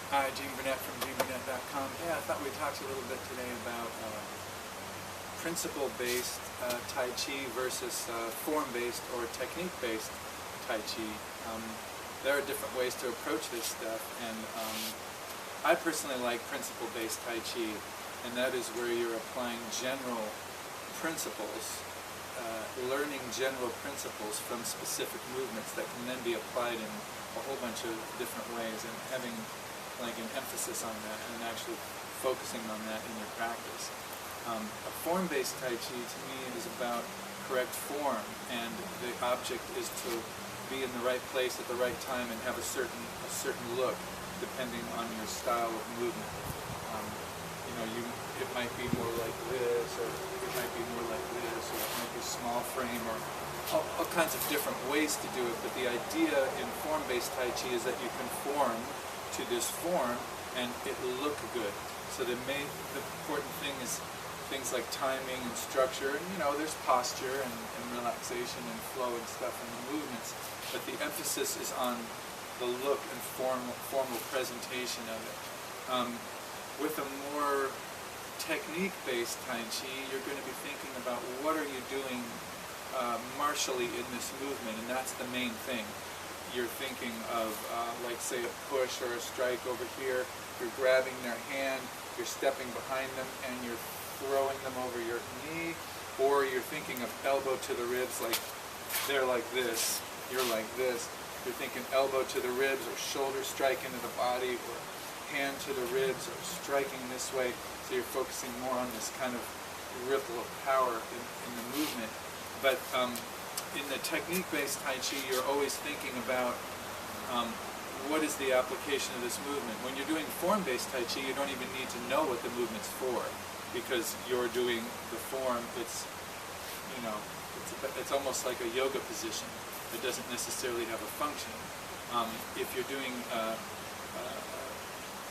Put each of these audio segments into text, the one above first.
Hi, Gene Burnett from GeneBurnett.com. Yeah, I thought we'd talk a little bit today about principle-based Tai Chi versus form-based or technique-based Tai Chi. There are different ways to approach this stuff, and I personally like principle-based Tai Chi, and that is where you're applying general principles, learning general principles from specific movements that can then be applied in a whole bunch of different ways, and having like an emphasis on that and actually focusing on that in your practice. A form-based Tai Chi to me is about correct form, and the object is to be in the right place at the right time and have a certain look depending on your style of movement. It might be more like this, or it might be more like this, or it might be small frame, or all kinds of different ways to do it. But the idea in form-based Tai Chi is that you conform to this form and it will look good. So the important thing is things like timing and structure, and there's posture and relaxation and flow and stuff in the movements, but the emphasis is on the look and formal presentation of it. With a more technique-based Tai Chi, you're going to be thinking about what are you doing martially in this movement, and that's the main thing. You're thinking of, like say, a push or a strike over here. You're grabbing their hand, you're stepping behind them, and you're throwing them over your knee, or you're thinking of elbow to the ribs, like they're like this, you're like this. You're thinking elbow to the ribs, or shoulder strike into the body, or hand to the ribs, or striking this way. So you're focusing more on this kind of ripple of power in the movement. But in the technique-based Tai Chi, you're always thinking about what is the application of this movement. When you're doing form-based Tai Chi, you don't even need to know what the movement's for, because you're doing the form. It's almost like a yoga position. It doesn't necessarily have a function. If you're doing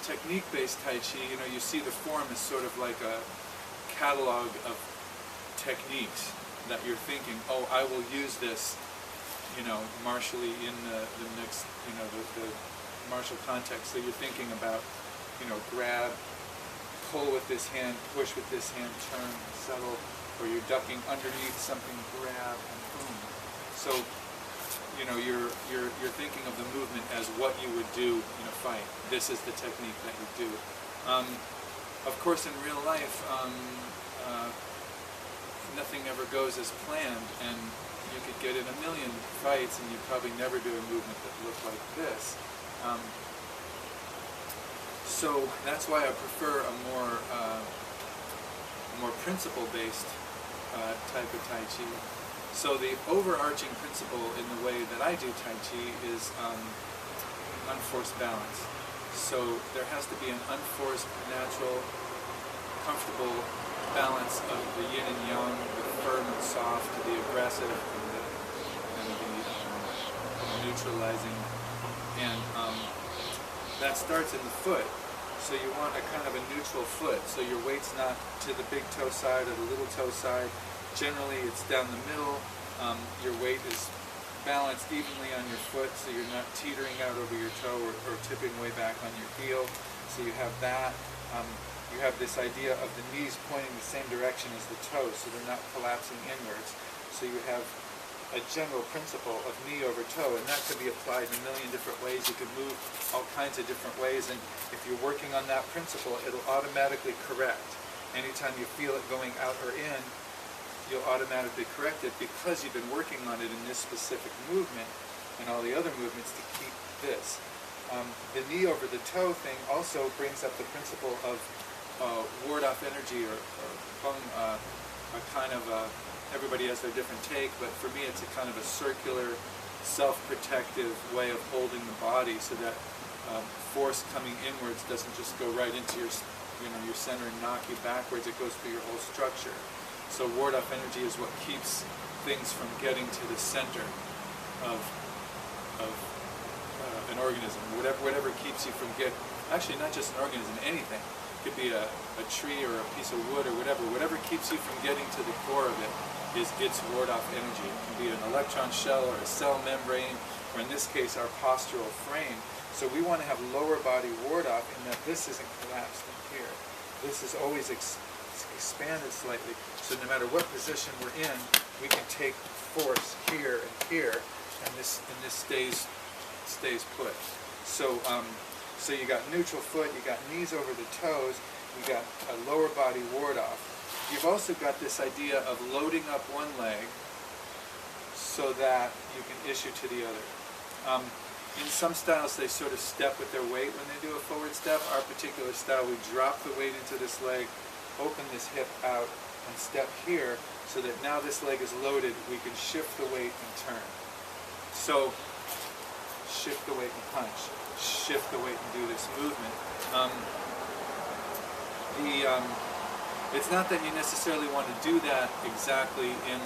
technique-based Tai Chi, you see the form as sort of like a catalog of techniques that you're thinking, oh, I will use this, martially in the next, the martial context. So you're thinking about, grab, pull with this hand, push with this hand, turn, settle, or you're ducking underneath something, grab, and boom. So, you're thinking of the movement as what you would do in a fight. This is the technique that you do. Of course, in real life, nothing ever goes as planned, and you could get in a million fights and you'd probably never do a movement that looked like this. So that's why I prefer a more principle-based type of Tai Chi. So the overarching principle in the way that I do Tai Chi is unforced balance. So there has to be an unforced, natural, comfortable balance of the yin and yang, the firm and soft, the aggressive and the neutralizing, and that starts in the foot. So you want a kind of a neutral foot. So your weight's not to the big toe side or the little toe side. Generally, it's down the middle. Your weight is balanced evenly on your foot, so you're not teetering out over your toe or tipping way back on your heel. So you have that. You have this idea of the knees pointing the same direction as the toes, so they're not collapsing inwards. So you have a general principle of knee over toe, and that could be applied in a million different ways. You can move all kinds of different ways, and if you're working on that principle, it'll automatically correct. Anytime you feel it going out or in, you'll automatically correct it because you've been working on it in this specific movement and all the other movements to keep this. The knee over the toe thing also brings up the principle of ward-off energy, or a kind of everybody has their different take, but for me it's a kind of a circular, self-protective way of holding the body, so that force coming inwards doesn't just go right into your center and knock you backwards. It goes through your whole structure. So ward-off energy is what keeps things from getting to the center of an organism. Whatever keeps you from actually not just an organism, anything. It could be a tree or a piece of wood or whatever keeps you from getting to the core of it is its ward-off energy. It can be an electron shell or a cell membrane, or in this case our postural frame. So we want to have lower body ward off in that this isn't collapsed in here. This is always expanded slightly. So no matter what position we're in, we can take force here and here, and this stays put. So so you got neutral foot, you got knees over the toes, you got a lower body ward off. You've also got this idea of loading up one leg so that you can issue to the other. In some styles, they sort of step with their weight when they do a forward step. Our particular style, we drop the weight into this leg, open this hip out, and step here, so that now this leg is loaded, we can shift the weight and turn. So, shift the weight and punch, shift the weight and do this movement. It's not that you necessarily want to do that exactly in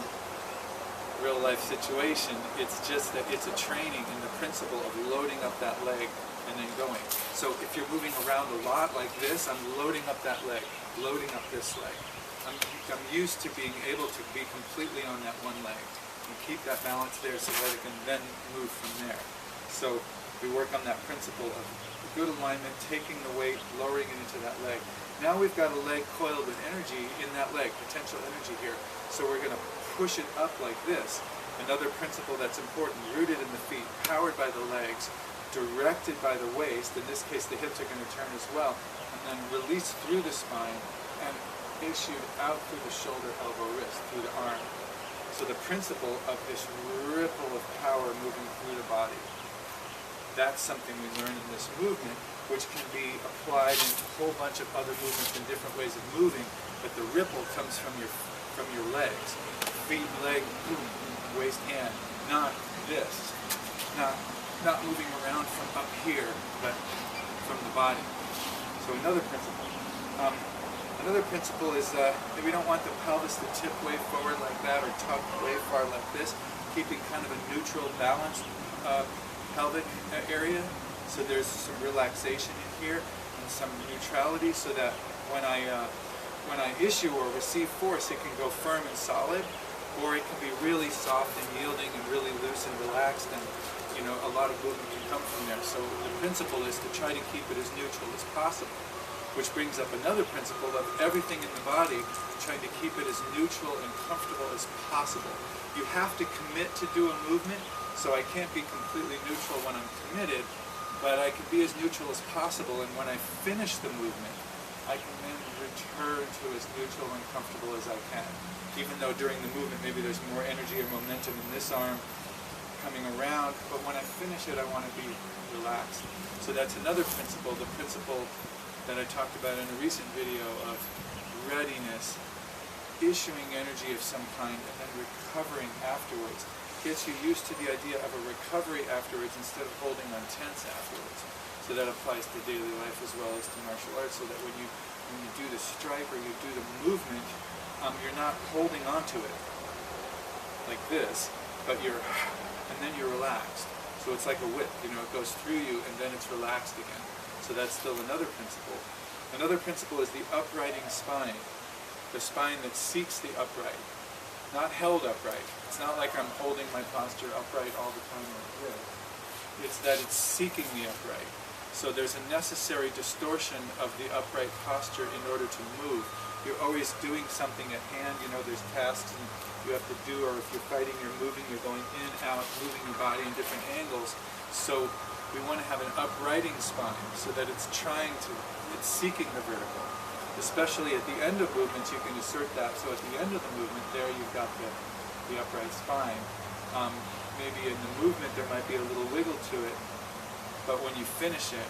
real life situation, it's just that it's a training in the principle of loading up that leg and then going. So if you're moving around a lot like this, I'm loading up that leg, loading up this leg. I'm used to being able to be completely on that one leg and keep that balance there so that it can then move from there. So we work on that principle of good alignment, taking the weight, lowering it into that leg. Now we've got a leg coiled with energy in that leg, potential energy here. So we're going to push it up like this. Another principle that's important, rooted in the feet, powered by the legs, directed by the waist. In this case, the hips are going to turn as well, and then released through the spine and issued out through the shoulder, elbow, wrist, through the arm. So the principle of this ripple of power moving through the body. That's something we learn in this movement, which can be applied in a whole bunch of other movements and different ways of moving, but the ripple comes from your legs. Feet, leg, boom, waist, hand. Not this. Not moving around from up here, but from the body. So another principle. Another principle is that we don't want the pelvis to tip way forward like that or tuck way far like this, keeping kind of a neutral, balanced pelvic area. So there's some relaxation in here and some neutrality, so that when I issue or receive force, it can go firm and solid, or it can be really soft and yielding and really loose and relaxed, and a lot of movement can come from there. So the principle is to try to keep it as neutral as possible, which brings up another principle of everything in the body, trying to keep it as neutral and comfortable as possible. You have to commit to do a movement, so I can't be completely neutral when I'm committed, but I can be as neutral as possible, and when I finish the movement, I can then return to as neutral and comfortable as I can. Even though during the movement maybe there's more energy or momentum in this arm coming around, but when I finish it I want to be relaxed. So that's another principle, the principle that I talked about in a recent video of readiness, issuing energy of some kind and then recovering afterwards. Gets you used to the idea of a recovery afterwards instead of holding on tense afterwards. So that applies to daily life as well as to martial arts, so that when you do the strike or you do the movement, you're not holding onto it like this, but and then you're relaxed. So it's like a whip, it goes through you and then it's relaxed again. So that's still another principle. Another principle is the uprighting spine, the spine that seeks the upright, not held upright. It's not like I'm holding my posture upright all the time like this. It's that it's seeking the upright. So there's a necessary distortion of the upright posture in order to move. You're always doing something at hand, there's tasks and you have to do, or if you're fighting, you're moving, you're going in, out, moving your body in different angles. So we want to have an uprighting spine so that it's seeking the vertical. Especially at the end of movements, you can assert that. So at the end of the movement, there you've got the upright spine. Maybe in the movement there might be a little wiggle to it, but when you finish it,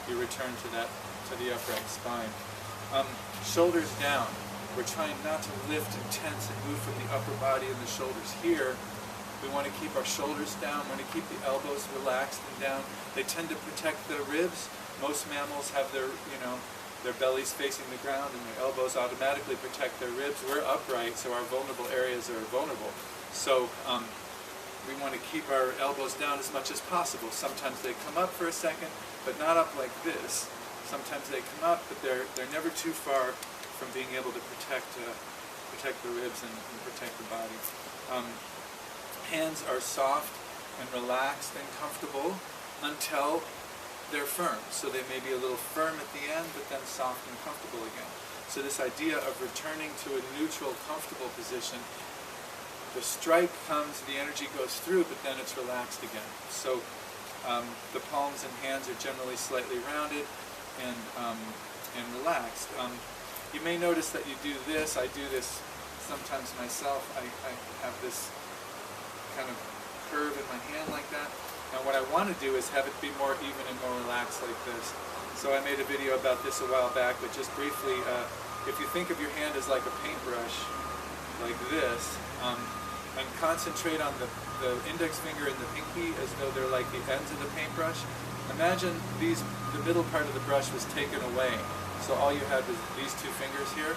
you return to the upright spine. Shoulders down. We're trying not to lift and tense and move from the upper body and the shoulders here. We want to keep our shoulders down. We want to keep the elbows relaxed and down. They tend to protect the ribs. Most mammals have their bellies facing the ground and their elbows automatically protect their ribs. We're upright, so our vulnerable areas are vulnerable. So we want to keep our elbows down as much as possible. Sometimes they come up for a second, but not up like this. Sometimes they come up, but they're never too far from being able to protect the ribs and protect the body. Hands are soft and relaxed and comfortable until they're firm. So they may be a little firm at the end, but then soft and comfortable again. So this idea of returning to a neutral, comfortable position, the strike comes, the energy goes through, but then it's relaxed again. So the palms and hands are generally slightly rounded and relaxed. You may notice that you do this. I do this sometimes myself. I have this kind of curve in my hand like that. And what I want to do is have it be more even and more relaxed like this. So I made a video about this a while back, but just briefly, if you think of your hand as like a paintbrush, like this, and concentrate on the index finger and the pinky as though they're like the ends of the paintbrush. Imagine the middle part of the brush was taken away. So all you had was these two fingers here.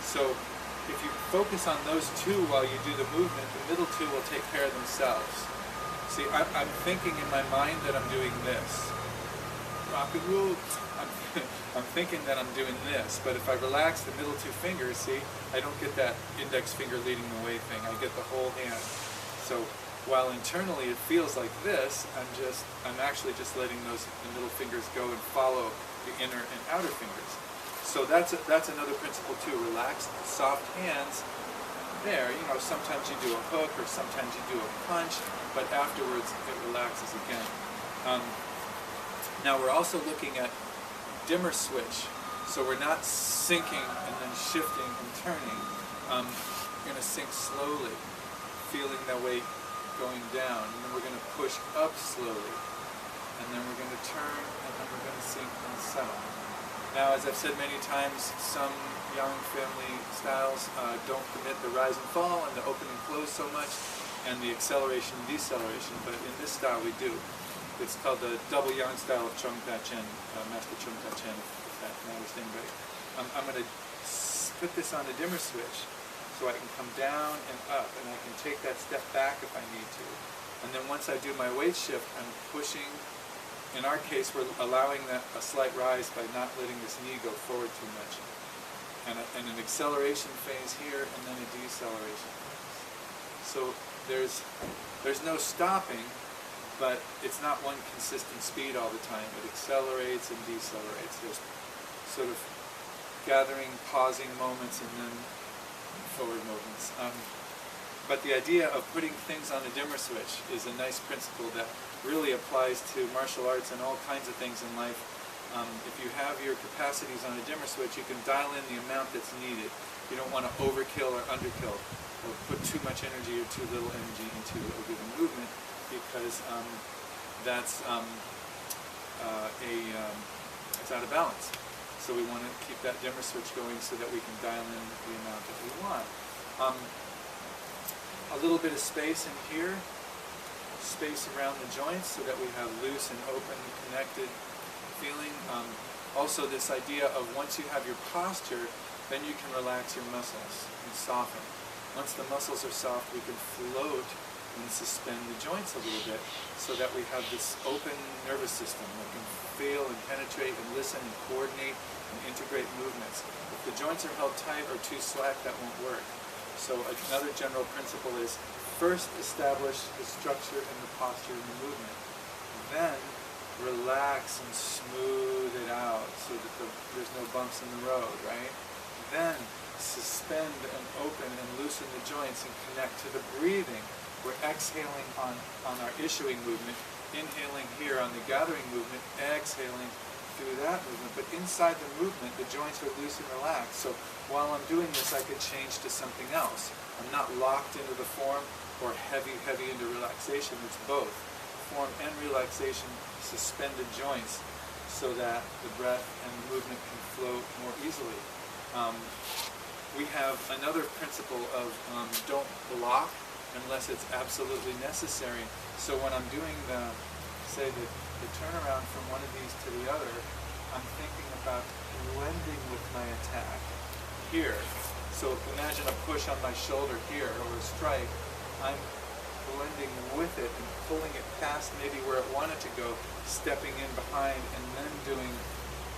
So if you focus on those two while you do the movement, the middle two will take care of themselves. See, I'm thinking in my mind that I'm doing this. Rock and roll. I'm thinking that I'm doing this, but if I relax the middle two fingers, see, I don't get that index finger leading the way thing. I get the whole hand. So while internally it feels like this, I'm actually just letting the middle fingers go and follow the inner and outer fingers. So that's another principle too. Relaxed, soft hands. There, you know, sometimes you do a hook or sometimes you do a punch, but afterwards it relaxes again. Now we're also looking at dimmer switch. So we're not sinking and then shifting and turning. We're going to sink slowly, feeling that weight going down, and then we're going to push up slowly, and then we're going to turn, and then we're going to sink and settle. Now, as I've said many times, some young family styles don't permit the rise and fall and the open and close so much, and the acceleration and deceleration, but in this style we do. It's called the double yang style of Chung Ta Chen, Master Chung Ta Chen, if that matters to anybody. I'm going to put this on a dimmer switch so I can come down and up, and I can take that step back if I need to. And then once I do my weight shift, I'm pushing. In our case, we're allowing a slight rise by not letting this knee go forward too much. And an acceleration phase here, and then a deceleration phase. So there's no stopping, but it's not one consistent speed all the time. It accelerates and decelerates. There's sort of gathering, pausing moments, and then forward movements. But the idea of putting things on a dimmer switch is a nice principle that really applies to martial arts and all kinds of things in life. If you have your capacities on a dimmer switch, you can dial in the amount that's needed. You don't want to overkill or underkill, or put too much energy or too little energy into a given movement, because that's it's out of balance. So we want to keep that dimmer switch going so that we can dial in the amount that we want. A little bit of space in here, space around the joints so that we have loose and open, connected feeling. Also this idea of once you have your posture, then you can relax your muscles and soften. Once the muscles are soft, we can float and suspend the joints a little bit so that we have this open nervous system that can feel and penetrate and listen and coordinate and integrate movements. If the joints are held tight or too slack, that won't work. So another general principle is first establish the structure and the posture and the movement. Then relax and smooth it out so that there's no bumps in the road, right? Then suspend and open and loosen the joints and connect to the breathing. We're exhaling on our issuing movement, inhaling here on the gathering movement, exhaling through that movement. But inside the movement, the joints are loose and relaxed. So while I'm doing this, I could change to something else. I'm not locked into the form or heavy into relaxation. It's both. Form and relaxation, suspended joints so that the breath and the movement can flow more easily. We have another principle of don't block unless it's absolutely necessary. So when I'm doing the turnaround from one of these to the other, I'm thinking about blending with my attack here. So imagine a push on my shoulder here or a strike. I'm blending with it and pulling it past maybe where it wanted to go, stepping in behind and then doing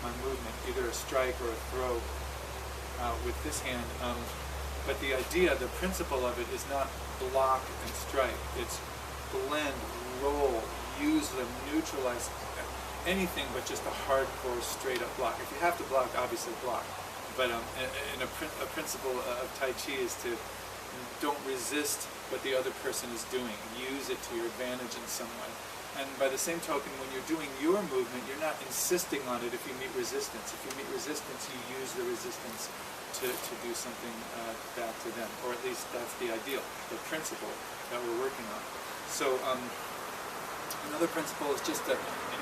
my movement, either a strike or a throw with this hand. But the idea, the principle of it is not block and strike. It's blend, roll, use them, neutralize. anything but just a hardcore straight up block. If you have to block, obviously block. But a principle of Tai Chi is to don't resist what the other person is doing. Use it to your advantage in some way. And by the same token, when you're doing your movement, you're not insisting on it if you meet resistance. If you meet resistance, you use the resistance to do something back to them. Or at least that's the ideal, the principle that we're working on. So another principle is just an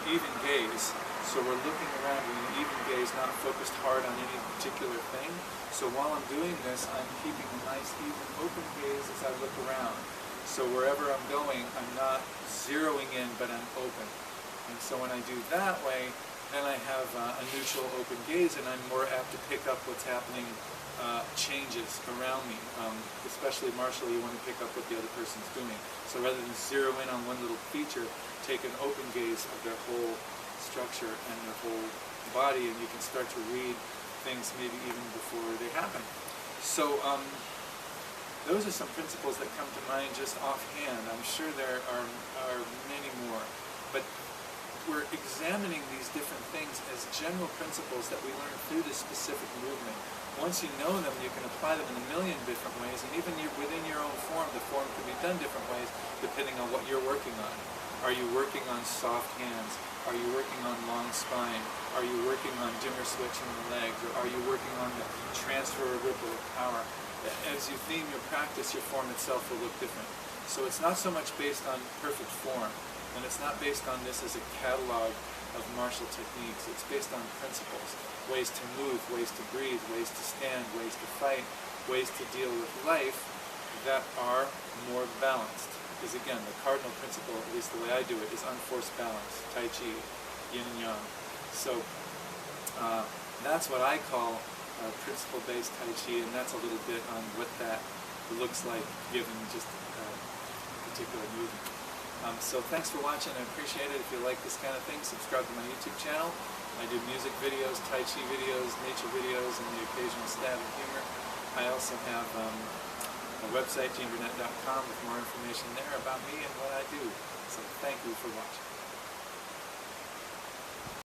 even gaze. So we're looking around with an even gaze, not focused hard on any particular thing. So while I'm doing this, I'm keeping a nice, even, open gaze as I look around. So wherever I'm going, I'm not zeroing in, but I'm open. And so when I do that way, then I have a neutral, open gaze, and I'm more apt to pick up what's happening, changes around me. Especially martially, you want to pick up what the other person's doing. So rather than zero in on one little feature, take an open gaze of their whole structure and their whole body, and you can start to read things maybe even before they happen. So those are some principles that come to mind just offhand. I'm sure there are many more, but we're examining these different things as general principles that we learn through this specific movement. Once you know them, you can apply them in a million different ways, and even within your own form, the form can be done different ways depending on what you're working on. Are you working on soft hands? Are you working on long spine? Are you working on dimmer switching the legs? Or are you working on the transfer or ripple of power? As you theme your practice, your form itself will look different. So it's not so much based on perfect form, and it's not based on this as a catalog of martial techniques. It's based on principles, ways to move, ways to breathe, ways to stand, ways to fight, ways to deal with life that are more balanced. Because again, the cardinal principle, at least the way I do it, is unforced balance, Tai Chi, yin and yang. So that's what I call principle-based Tai Chi, and that's a little bit on what that looks like given just a particular movement. So thanks for watching. I appreciate it. If you like this kind of thing, subscribe to my YouTube channel. I do music videos, Tai Chi videos, nature videos, and the occasional stab of humor. I also have a website, Burnett.com, with more information there about me and what I do. So thank you for watching.